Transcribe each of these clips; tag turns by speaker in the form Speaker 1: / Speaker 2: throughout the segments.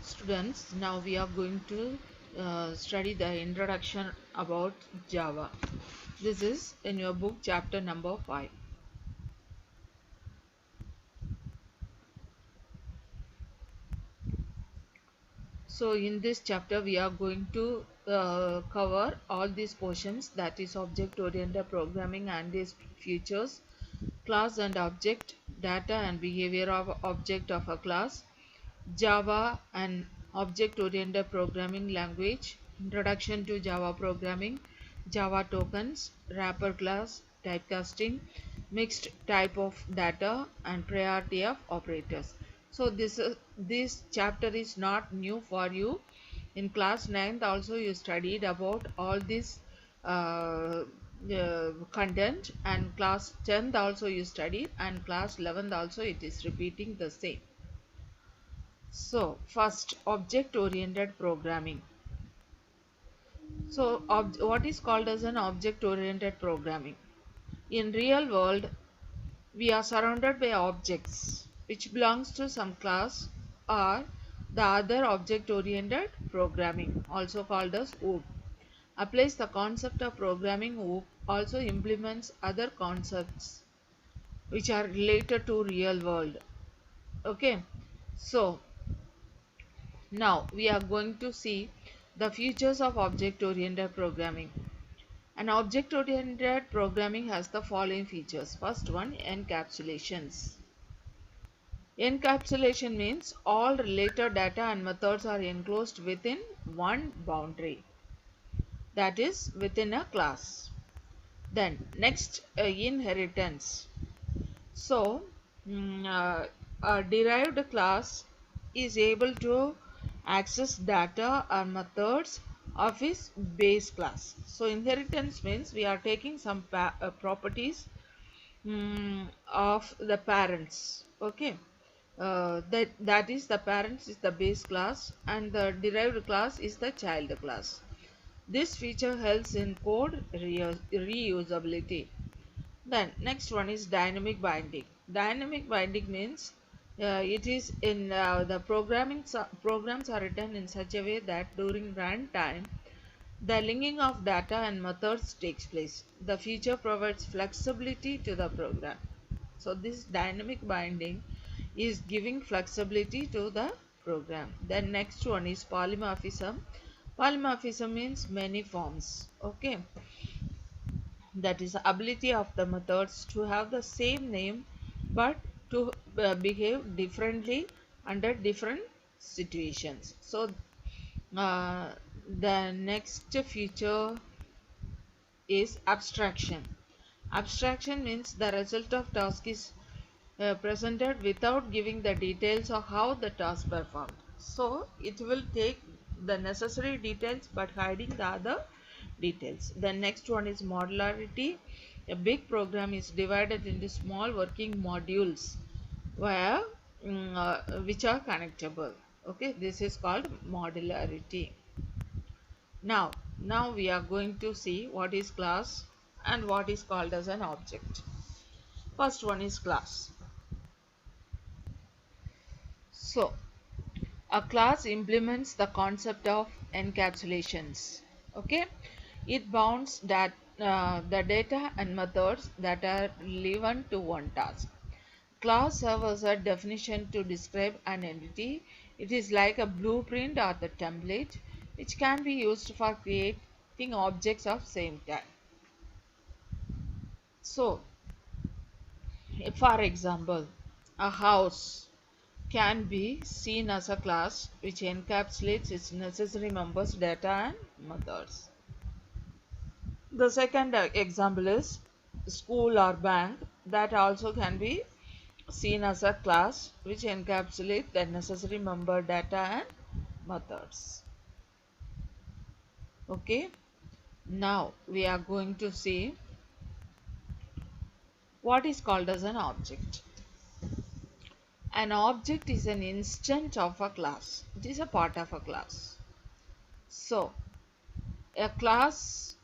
Speaker 1: Students, now we are going to study the introduction about Java. This is in your book chapter number 5. So in this chapter we are going to cover all these portions, that is object oriented programming and its features, class and object, data and behavior of object of a class, Java and object-oriented programming language, introduction to Java programming, Java tokens, wrapper class, typecasting, mixed type of data, and priority of operators. So this chapter is not new for you. In class 9th also you studied about all this content, and class 10th also you studied, and class 11th also it is repeating the same. So first, object oriented programming. So what is called as an object oriented programming? In real world we are surrounded by objects which belongs to some class or the other. Object oriented programming, also called as OOP, applies the concept of programming. OOP also implements other concepts which are related to real world. Okay, so now we are going to see the features of object-oriented programming. An object-oriented programming has the following features. First one, encapsulations. Encapsulation means all related data and methods are enclosed within one boundary, that is within a class. Then next, inheritance. So a derived class is able to access data or methods of its base class. So inheritance means we are taking some properties of the parents. Okay, that is, the parents is the base class and the derived class is the child class. This feature helps in code reusability. Then next one is dynamic binding. Dynamic binding means it is in the programs are written in such a way that during runtime the linking of data and methods takes place. The feature provides flexibility to the program. So this dynamic binding is giving flexibility to the program. Then next one is polymorphism. Polymorphism means many forms. Okay, that is the ability of the methods to have the same name but to behave differently under different situations. So the next feature is abstraction. Abstraction means the result of task is presented without giving the details of how the task performed. So it will take the necessary details but hiding the other details. The next one is modularity. A big program is divided into small working modules where which are connectable. Okay, this is called modularity. Now we are going to see what is class and what is called as an object. First one is class. So a class implements the concept of encapsulations. Okay, it bounds that the data and methods that are relevant to one task. Class serves as a definition to describe an entity. It is like a blueprint or the template which can be used for creating objects of same type. So for example, a house can be seen as a class which encapsulates its necessary members, data and methods. The second example is school or bank, that also can be seen as a class which encapsulates the necessary member, data and methods. Okay, now we are going to see what is called as an object. An object is an instance of a class. It is a part of a class. So a class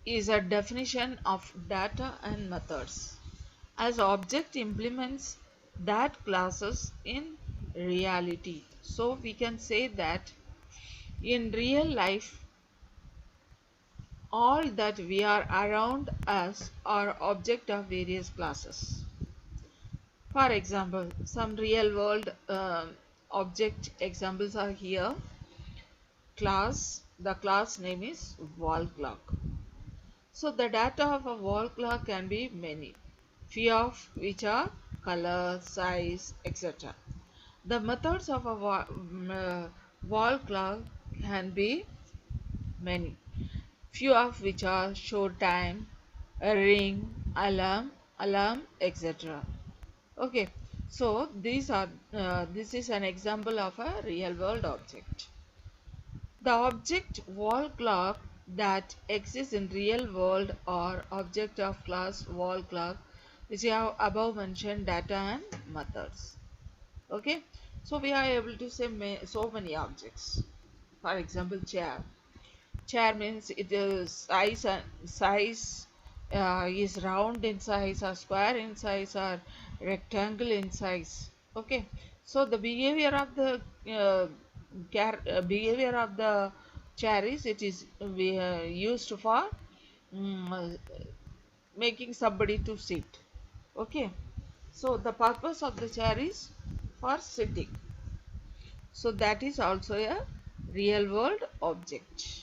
Speaker 1: is a definition of data and methods. As object implements that classes in reality. So we can say that in real life, all that we are around us are object of various classes. For example, some real world object examples are here. Class, the class name is wall clock. So the data of a wall clock can be many, few of which are color, size, etc. The methods of a wall clock can be many, few of which are show time, a ring, alarm, etc. Okay, so this is an example of a real world object. The object wall clock that exists in real world or object of class wall clock, which have above mentioned data and methods. Okay, so we are able to say so many objects. For example, chair. Chair means it is size is round in size or square in size or rectangle in size. Okay, so the behavior of the behavior of the chair is it is used for mm, making somebody to sit. Okay, so the purpose of the chair is for sitting. So that is also a real world object.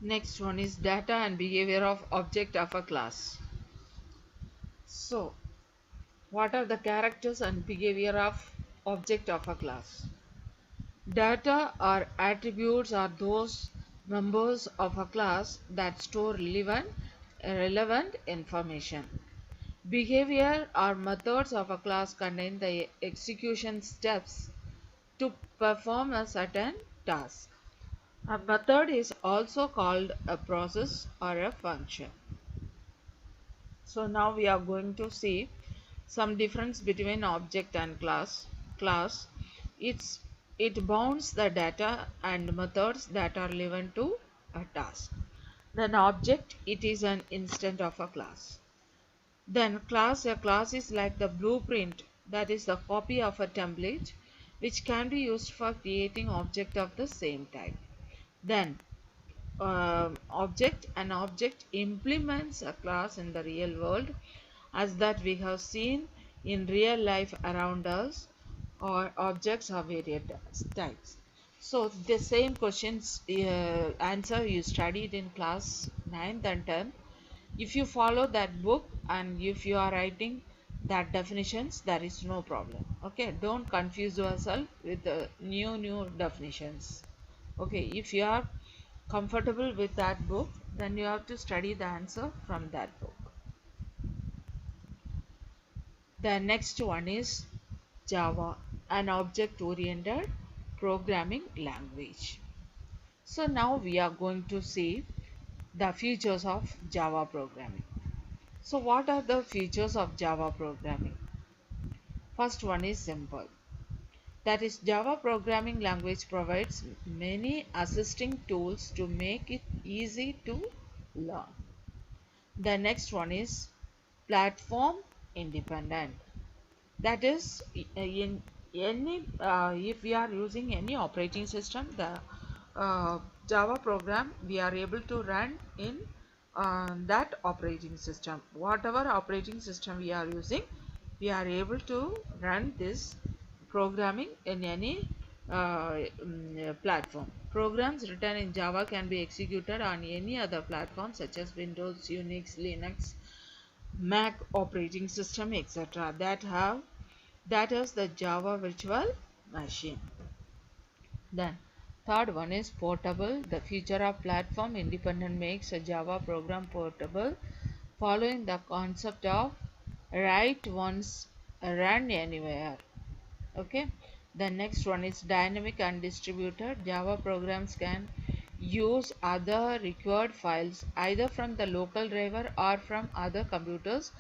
Speaker 1: Next one is data and behavior of object of a class. So, what are the characters and behavior of object of a class? Data or attributes are those members of a class that store relevant information. Behavior or methods of a class contain the execution steps to perform a certain task. A method is also called a process or a function. So now we are going to see some difference between object and class. Class, it bounds the data and methods that are relevant to a task. Then object, it is an instance of a class. Then class, a class is like the blueprint, that is the copy of a template which can be used for creating object of the same type. Then an object implements a class in the real world, as that we have seen in real life around us, or objects of various types. So the same questions answer you studied in class 9th and 10th. If you follow that book and if you are writing that definitions, there is no problem. Okay, don't confuse yourself with the new definitions. Okay, if you are comfortable with that book, then you have to study the answer from that book. The next one is Java, an object-oriented programming language. So now we are going to see the features of Java programming. So what are the features of Java programming? First one is simple. That is, Java programming language provides many assisting tools to make it easy to learn. The next one is platform independent. That is, in any if we are using any operating system, the Java program we are able to run in that operating system. Whatever operating system we are using, we are able to run this programming in any platform. Programs written in Java can be executed on any other platform such as Windows, Unix, Linux, Mac operating system, etc. that is the Java virtual machine. Then third one is portable. The feature of platform independent makes a Java program portable, following the concept of write once, run anywhere. Okay. The next one is dynamic and distributed. Java programs can use other required files either from the local driver or from other computers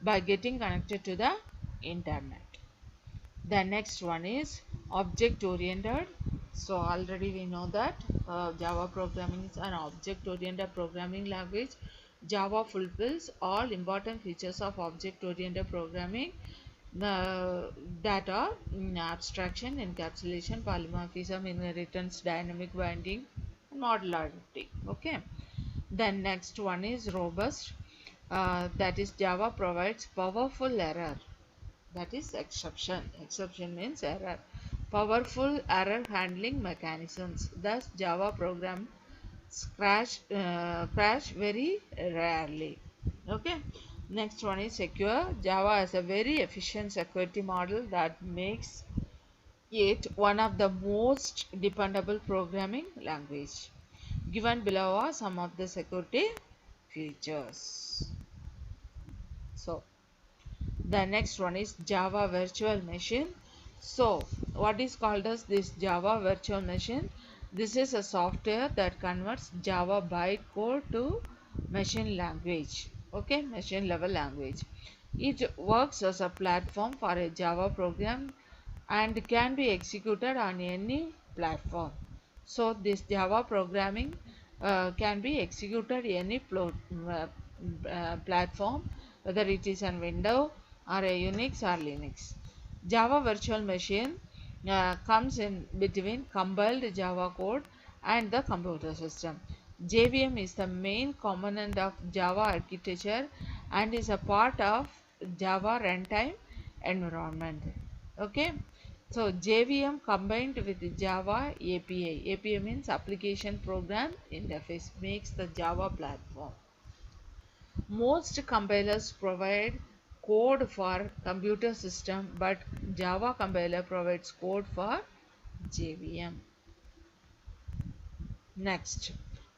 Speaker 1: by getting connected to the internet. The next one is object oriented. So already we know that Java programming is an object oriented programming language. Java fulfills all important features of object oriented programming. that are abstraction, encapsulation, polymorphism, inheritance, dynamic binding, modularity. Okay. Then next one is robust. That is Java provides powerful error. That is exception. Exception means error. Powerful error handling mechanisms. Thus Java program crash very rarely. Okay. Next one is secure. Java has a very efficient security model that makes it one of the most dependable programming language. Given below are some of the security features. So the next one is Java virtual machine. So what is called as this Java virtual machine? This is a software that converts Java bytecode to machine language. Okay, machine level language. It works as a platform for a Java program and can be executed on any platform. So this Java programming can be executed any platform, whether it is on Windows or a Unix or Linux. Java virtual machine comes in between compiled Java code and the computer system. JVM is the main component of Java architecture and is a part of Java runtime environment. Okay. So JVM combined with Java API. API means application program interface, makes the Java platform. Most compilers provide code for computer system, but Java compiler provides code for JVM. Next,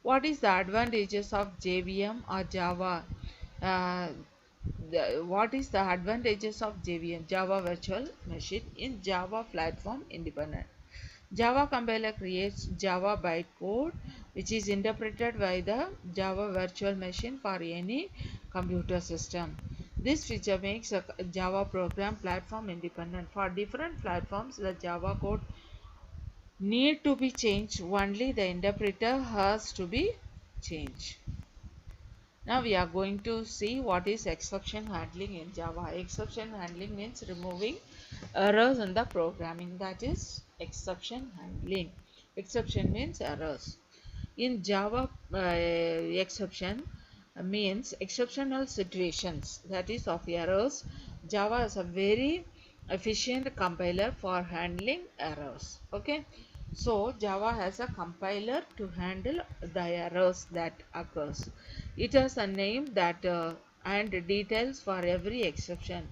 Speaker 1: what is the advantages of JVM or Java? Uh, what is the advantages of JVM, Java Virtual Machine, in Java Platform Independent? Java compiler creates Java bytecode which is interpreted by the Java virtual machine for any computer system. This feature makes a Java program platform independent. For different platforms, the Java code need to be changed, only the interpreter has to be changed. Now we are going to see what is exception handling in Java. Exception handling means removing errors in the programming. That is exception handling. Exception means errors. In Java, exception means exceptional situations, that is of errors. Java is a very efficient compiler for handling errors. Okay. So Java has a compiler to handle the errors that occurs. It has a name that and details for every exception.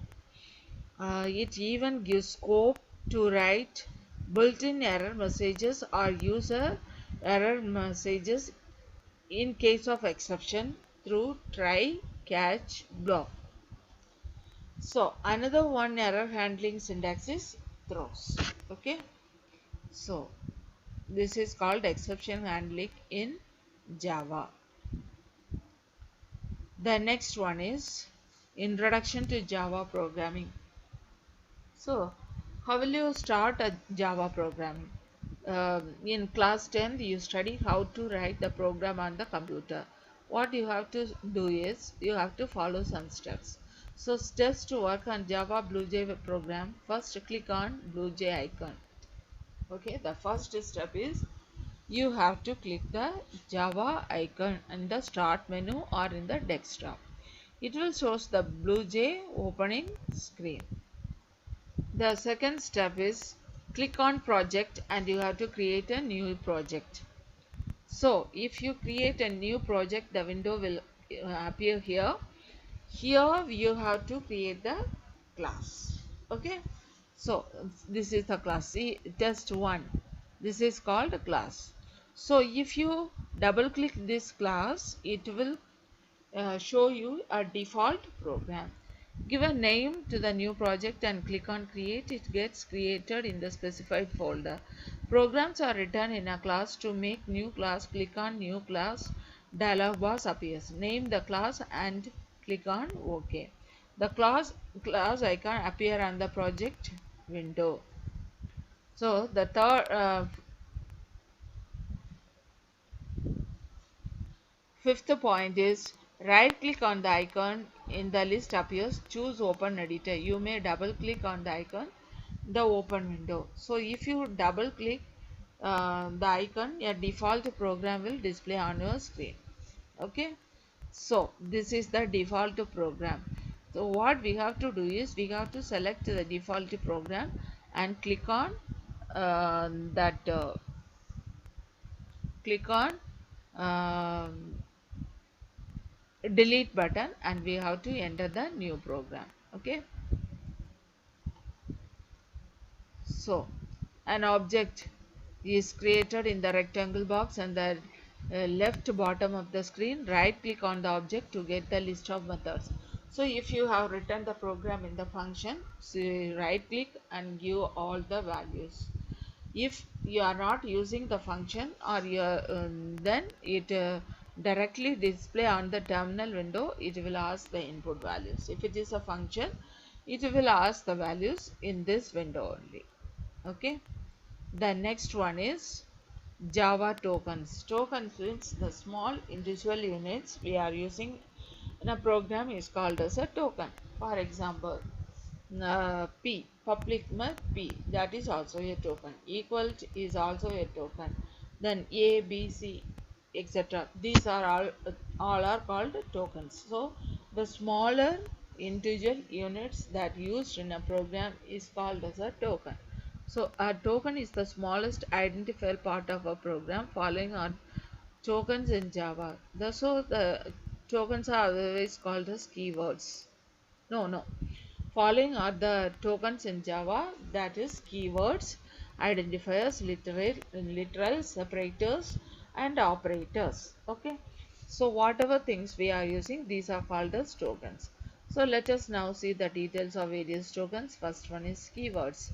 Speaker 1: It even gives scope to write built-in error messages or user error messages in case of exception through try, catch, block. So another one error handling syntax is throws. Okay. So this is called exception handling in Java. The next one is introduction to Java programming. So how will you start a Java programming? In class 10 you study how to write the program on the computer. What you have to do is you have to follow some steps. So steps to work on Java BlueJ program. First click on BlueJ icon. Okay, the first step is you have to click the Java icon in the start menu or in the desktop. It will show the BlueJ opening screen. The second step is click on project and you have to create a new project. So if you create a new project, the window will appear here. Here you have to create the class. Okay. So this is the class. See, test 1. This is called a class. So if you double click this class, it will show you a default program. Give a name to the new project and click on create. It gets created in the specified folder. Programs are written in a class. To make new class, click on new class. Dialog box appears. Name the class and click on OK. The class icon appear on the project window. So the fifth point is right click on the icon in the list appears, choose open editor. You may double click on the icon, the open window. So if you double click the icon, a default program will display on your screen. Okay, so this is the default program. So what we have to do is we have to select the default program and click on that click on um, delete button, and we have to enter the new program. Okay, so an object is created in the rectangle box and the left bottom of the screen. Right click on the object to get the list of methods. So if you have written the program in the function, so right click and give all the values. If you are not using the function, or you then it directly display on the terminal window. It will ask the input values. If it is a function, it will ask the values in this window only. Okay, the next one is Java tokens. Tokens means the small individual units we are using in a program is called as a token. For example, P, public P, that is also a token. Equal is also a token. Then A, B, C, etc. These are all are called tokens. So the smaller individual units that used in a program is called as a token. So a token is the smallest identifier part of a program. Following are tokens in Java. The tokens are otherwise called as keywords. No. Following are the tokens in Java, that is keywords, identifiers, literal separators, and operators. Okay. So whatever things we are using, these are called as tokens. So let us now see the details of various tokens. First one is keywords.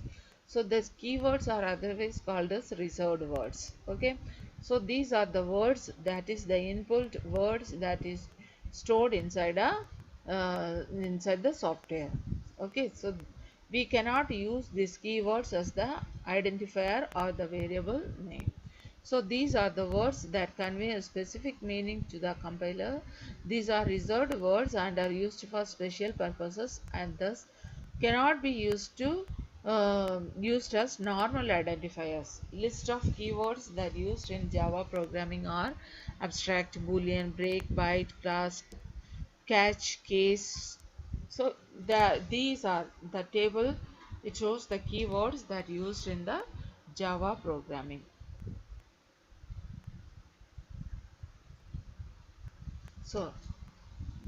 Speaker 1: So the keywords are otherwise called as reserved words. Okay. So these are the words, that is the input words that is stored inside inside the software. Okay, so we cannot use these keywords as the identifier or the variable name. So these are the words that convey a specific meaning to the compiler. These are reserved words and are used for special purposes, and thus cannot be used as normal identifiers. List of keywords that used in Java programming are abstract, boolean, break, byte, class, catch, case. So these are the table. It shows the keywords that used in the Java programming. So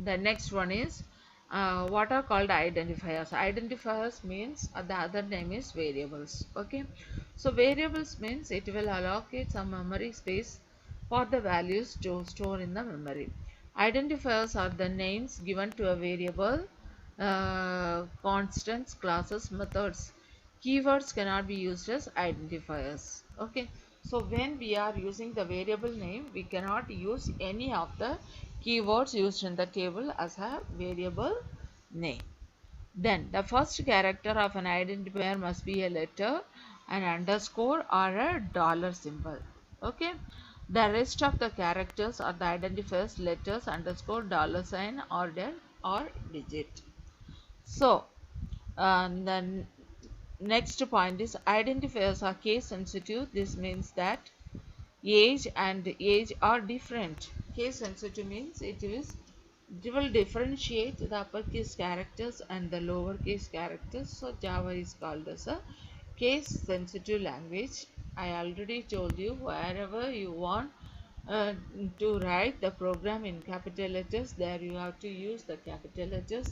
Speaker 1: the next one is what are called identifiers. Identifiers means the other name is variables. Okay, so variables means it will allocate some memory space for the values to store in the memory. Identifiers are the names given to a variable, constants, classes, methods. Keywords cannot be used as identifiers. Okay, so when we are using the variable name, we cannot use any of the keywords used in the table as a variable name. Then the first character of an identifier must be a letter, an underscore, or a dollar symbol. Okay, the rest of the characters are the identifiers, letters, underscore, dollar sign, or digit. So the next point is identifiers are case sensitive. This means that age and age are different. Case sensitive means it will differentiate the uppercase characters and the lowercase characters. So Java is called as a case sensitive language. I already told you, wherever you want to write the program in capital letters, there you have to use the capital letters.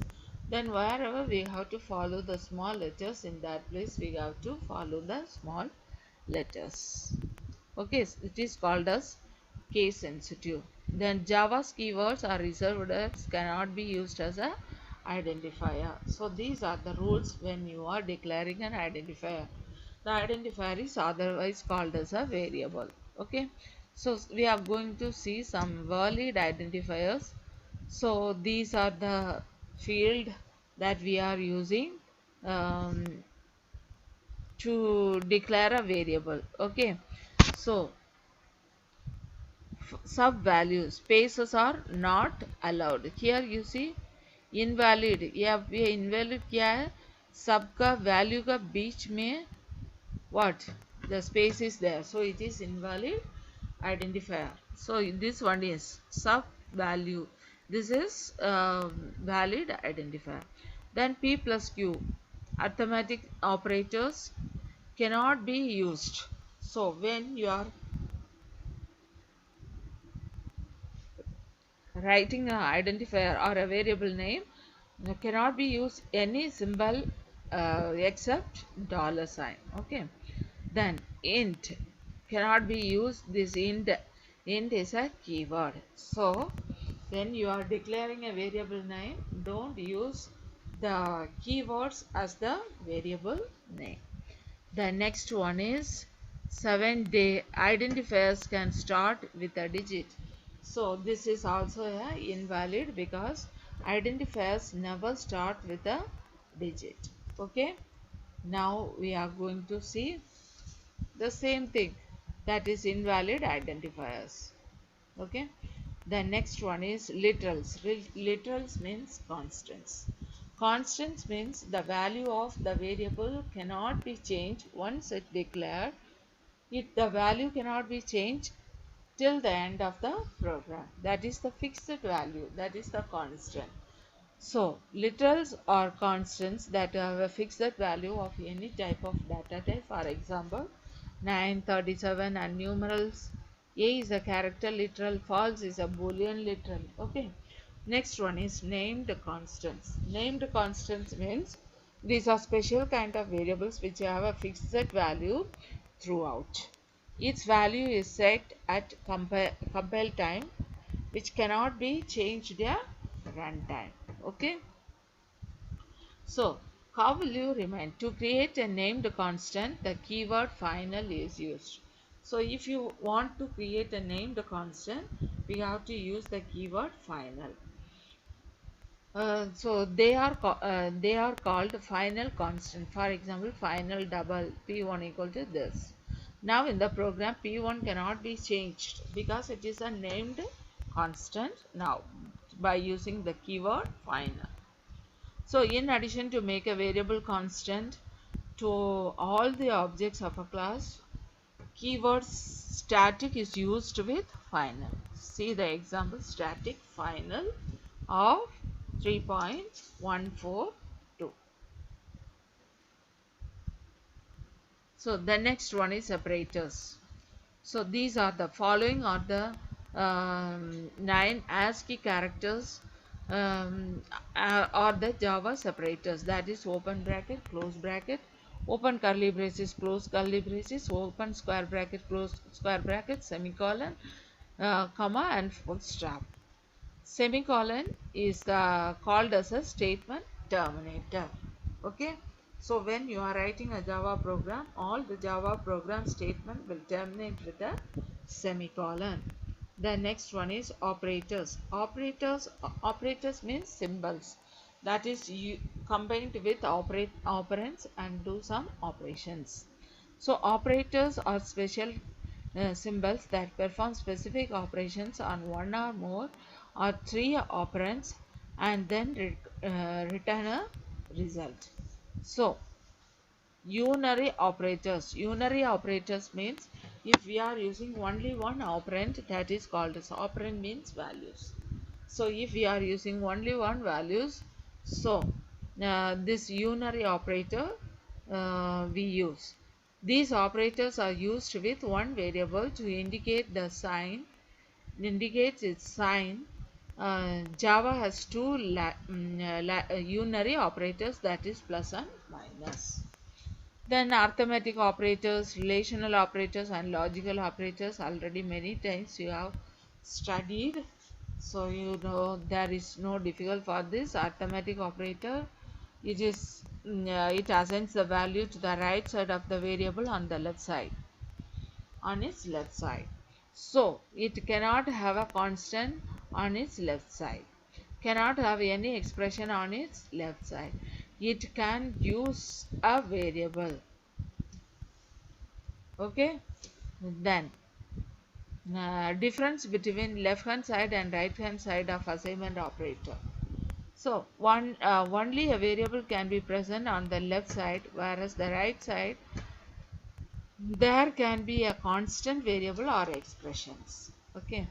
Speaker 1: Then wherever we have to follow the small letters, in that place we have to follow the small letters. Okay, it is called as case sensitive. Then Java's keywords are reserved words, cannot be used as a identifier. So these are the rules when you are declaring an identifier. The identifier is otherwise called as a variable. Okay, so we are going to see some valid identifiers. So these are the field that we are using um, to declare a variable. Okay, so sub values, spaces are not allowed. Here you see invalid, ये invalid क्या है, सबका value का बीच में what the space is there, so it is invalid identifier. So this one is sub value, this is valid identifier. Then p plus q, arithmetic operators cannot be used. So when you are writing an identifier or a variable name, you cannot be used any symbol except dollar sign. Okay. Then int cannot be used. This int is a keyword. So when you are declaring a variable name, don't use the keywords as the variable name. The next one is 7-day identifiers can start with a digit. So this is also a invalid because identifiers never start with a digit. Okay. Now we are going to see the same thing, that is invalid identifiers. Okay. The next one is literals. Literals means constants. Constants means the value of the variable cannot be changed once it declared. The value cannot be changed till the end of the program. That is the fixed value, that is the constant. So literals are constants that have a fixed value of any type of data type. For example, 9, 37 and numerals. A is a character literal, false is a boolean literal. Okay. Next one is named constants. Named constants means these are special kind of variables which have a fixed value throughout. Its value is set at compile time, which cannot be changed at runtime. Okay. So how will you remind? To create a named constant, the keyword final is used. So if you want to create a named constant, we have to use the keyword final. So they are called final constant. For example, final double p1 equal to this. Now in the program, p1 cannot be changed because it is a named constant now by using the keyword final. So in addition to make a variable constant to all the objects of a class, keyword static is used with final. See the example, static final of 3.142. So the next one is separators. So these are the following are the 9 ASCII characters are the Java separators, that is open bracket, close bracket, open curly braces, close curly braces, open square bracket, close square bracket, semicolon, comma and full stop. Semicolon is called as a statement terminator. Okay. So when you are writing a Java program, all the Java program statement will terminate with a semicolon. The next one is operators. Operators means symbols. That is you combined with operands and do some operations. So operators are special symbols that perform specific operations on one or more or three operands and then return a result. So unary operators. Unary operators means if we are using only one operand, that is called as operand means values. So if we are using only one values, so this unary operator we use. These operators are used with one variable to indicate the sign, indicates its sign. Java has two unary operators, that is plus and minus. Then arithmetic operators, relational operators and logical operators, already many times you have studied. So you know there is no difficult for this arithmetic operator. It is it assigns the value to the right side of the variable on the left side, on its left side. So it cannot have a constant on its left side, cannot have any expression on its left side. It can use a variable. Okay. Then difference between left hand side and right hand side of assignment operator. So only a variable can be present on the left side, whereas the right side there can be a constant variable or expressions. Okay.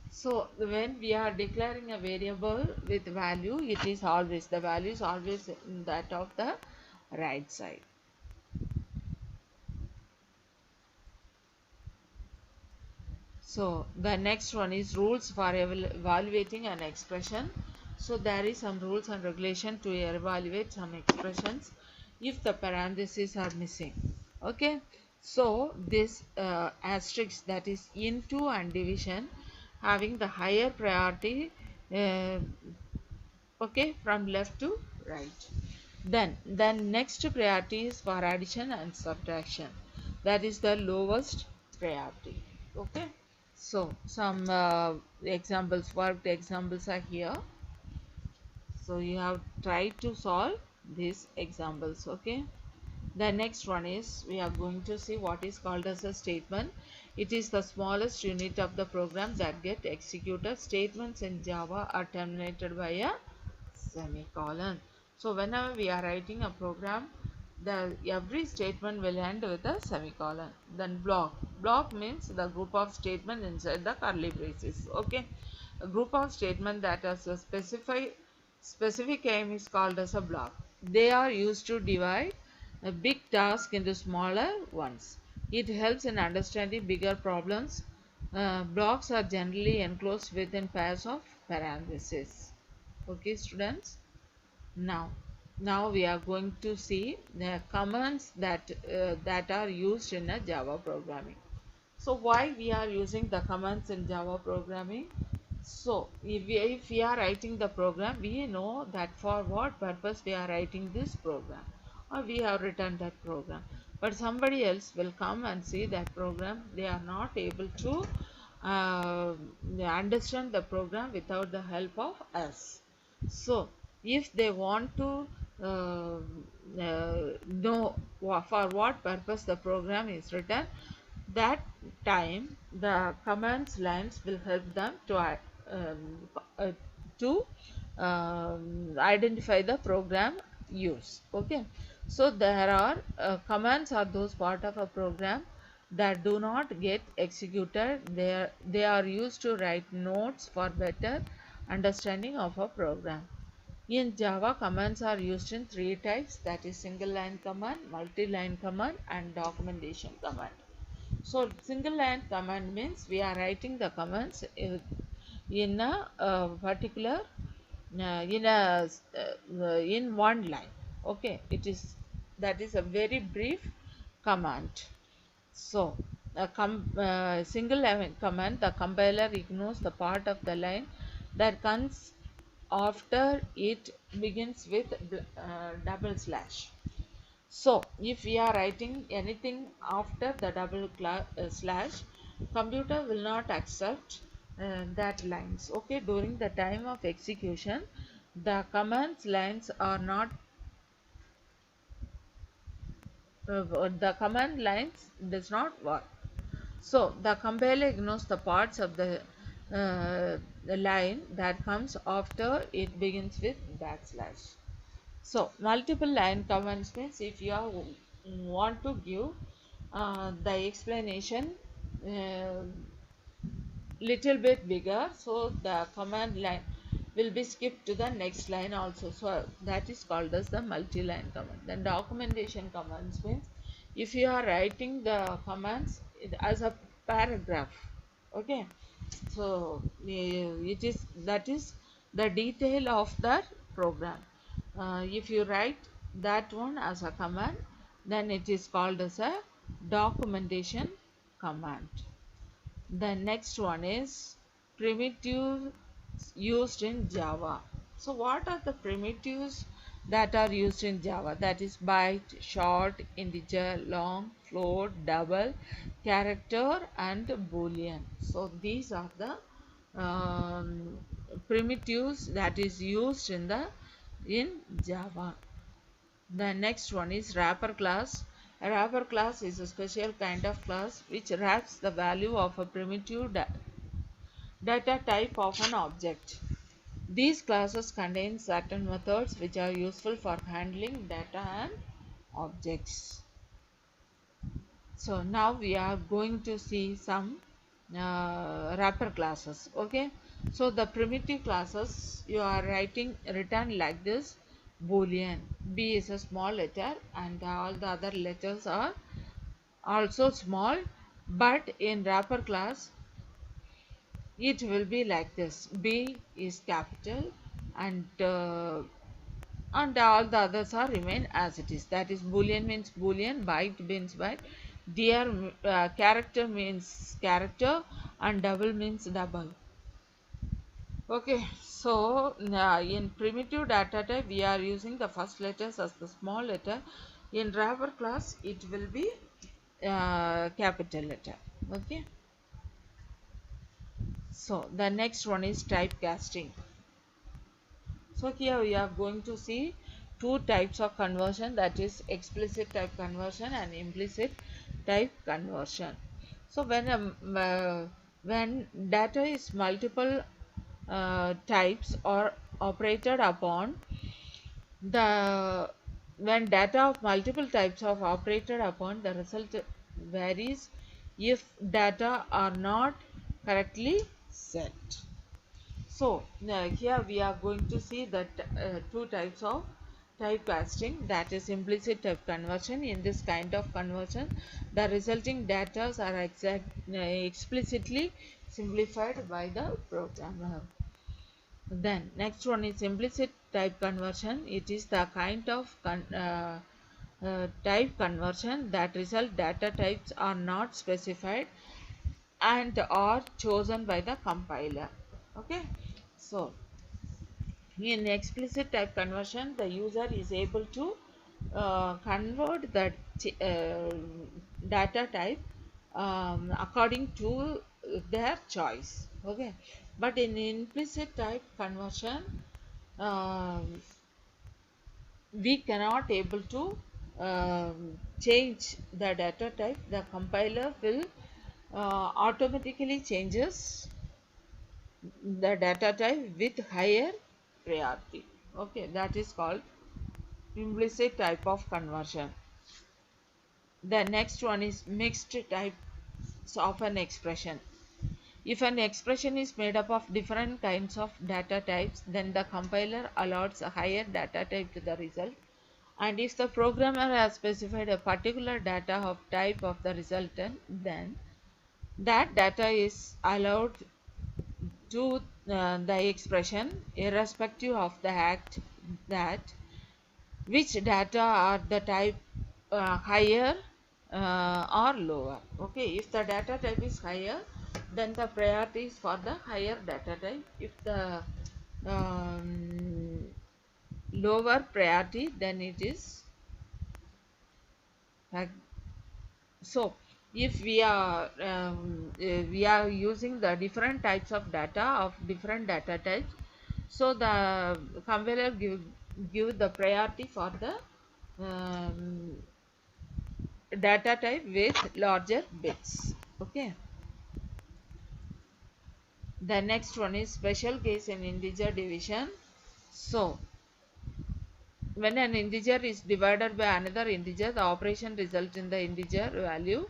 Speaker 1: So when we are declaring a variable with value, it is always, the value is always in that of the right side. So the next one is rules for evaluating an expression. So there is some rules and regulation to evaluate some expressions if the parentheses are missing. Okay. So this asterisk, that is into and division, having the higher priority, uh, okay, from left to right. Then next priority is for addition and subtraction, that is the lowest priority. Okay. So some examples, worked examples are here. So you have tried to solve these examples. Okay. The next one is, we are going to see what is called as a statement. It is the smallest unit of the program that get executed. Statements in Java are terminated by a semicolon. So whenever we are writing a program, every statement will end with a semicolon. Then block means the group of statements inside the curly braces. Okay, a group of statements that has a specific aim is called as a block. They are used to divide a big task into smaller ones. It helps in understanding bigger problems. Blocks are generally enclosed within pairs of parentheses. Okay, students. Now we are going to see the commands that are used in a Java programming. So why we are using the commands in Java programming? So if we are writing the program, we know that for what purpose we are writing this program, or we have written that program. But somebody else will come and see that program. They are not able to uh, understand the program without the help of us. So if they want to know for what purpose the program is written, that time the commands lines will help them um, uh, to identify the program use. Okay. So there are commands are those part of a program that do not get executed. They are used to write notes for better understanding of a program. In Java, commands are used in three types, that is single line command, multi-line command and documentation command. So single line command means we are writing the commands in a particular in one line. Okay, that is a very brief command. So a single line command, the compiler ignores the part of the line that comes after it begins with double slash. So if we are writing anything after the slash, computer will not accept that lines. Okay, during the time of execution, the commands lines are not the command lines does not work. So the compiler ignores the parts of the line that comes after it begins with backslash. So multiple line commands means if you want to give the explanation uh, little bit bigger, so the command line will be skipped to the next line also. So that is called as the multi-line command. Then documentation commands means if you are writing the commands as a paragraph. Okay. So it is, that is the detail of the program. If you write that one as a command, then it is called as a documentation command. The next one is primitives used in Java. So what are the primitives that are used in Java? That is byte, short, integer, long, float, double, character and boolean. So these are the primitives that is used in Java. The next one is wrapper class. A wrapper class is a special kind of class which wraps the value of a primitive data type of an object. These classes contain certain methods which are useful for handling data and objects. So now we are going to see some wrapper classes. Okay, so the primitive classes you are written like this: boolean. B is a small letter and all the other letters are also small, but in wrapper class it will be like this: B is capital and all the others are remain as it is. That is, boolean means boolean, byte means byte, dear character means character, and double means double. Okay, so in primitive data type we are using the first letters as the small letter. In wrapper class it will be capital letter. Okay, so the next one is typecasting. So here we are going to see two types of conversion, that is explicit type conversion and implicit type conversion. So when data is multiple types or operated upon, the when data of multiple types of operated upon, the result varies if data are not correctly set. So here we are going to see that two types of typecasting, that is implicit type conversion. In this kind of conversion, the resulting data are explicitly simplified by the programmer. Then next one is implicit type conversion. It is the kind of type conversion that result data types are not specified and are chosen by the compiler. Okay, so in explicit type conversion, the user is able to convert the data type according to their choice. Okay, but in implicit type conversion, we cannot able to change the data type. The compiler will automatically changes the data type with higher priority. Okay, that is called implicit type of conversion. The next one is mixed types of an expression. If an expression is made up of different kinds of data types, then the compiler allots a higher data type to the result, and if the programmer has specified a particular data of type of the resultant, then that data is allowed to the expression irrespective of the act that which data are the type higher or lower. Okay, if the data type is higher, then the priority is for the higher data type. If the um, lower priority, then it is so if we are using the different types of data of different data types, so the compiler give the priority for the um, data type with larger bits. Okay, the next one is special case in integer division. So when an integer is divided by another integer, the operation results in the integer value.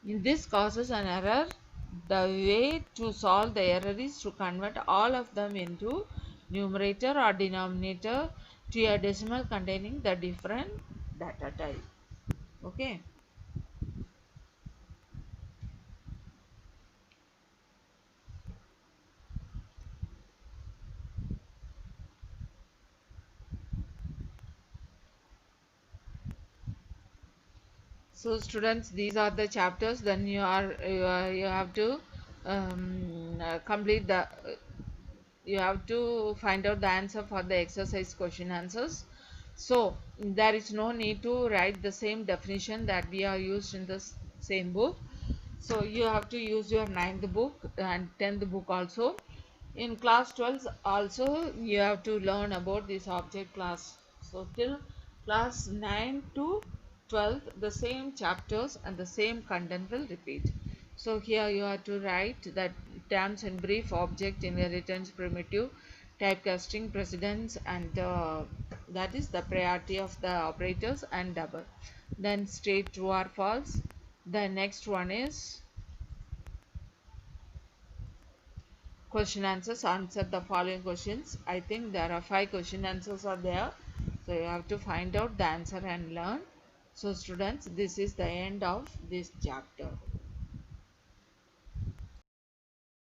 Speaker 1: In this causes an error. The way to solve the error is to convert all of them into numerator or denominator to a decimal containing the different data type. Okay. So students, these are the chapters. Then you have to complete the you have to find out the answer for the exercise question answers. So there is no need to write the same definition that we are used in the same book. So you have to use your 9th book and 10th book also. In class 12 also you have to learn about this object class. So till class 9 to 12 the same chapters and the same content will repeat. So here you have to write that terms in brief, object, inheritance, primitive, typecasting precedence, and that is the priority of the operators, and double. Then state true or false. The next one is question answers. Answer the following questions. I think there are 5 question answers are there, so you have to find out the answer and learn. So students, this is the end of this chapter.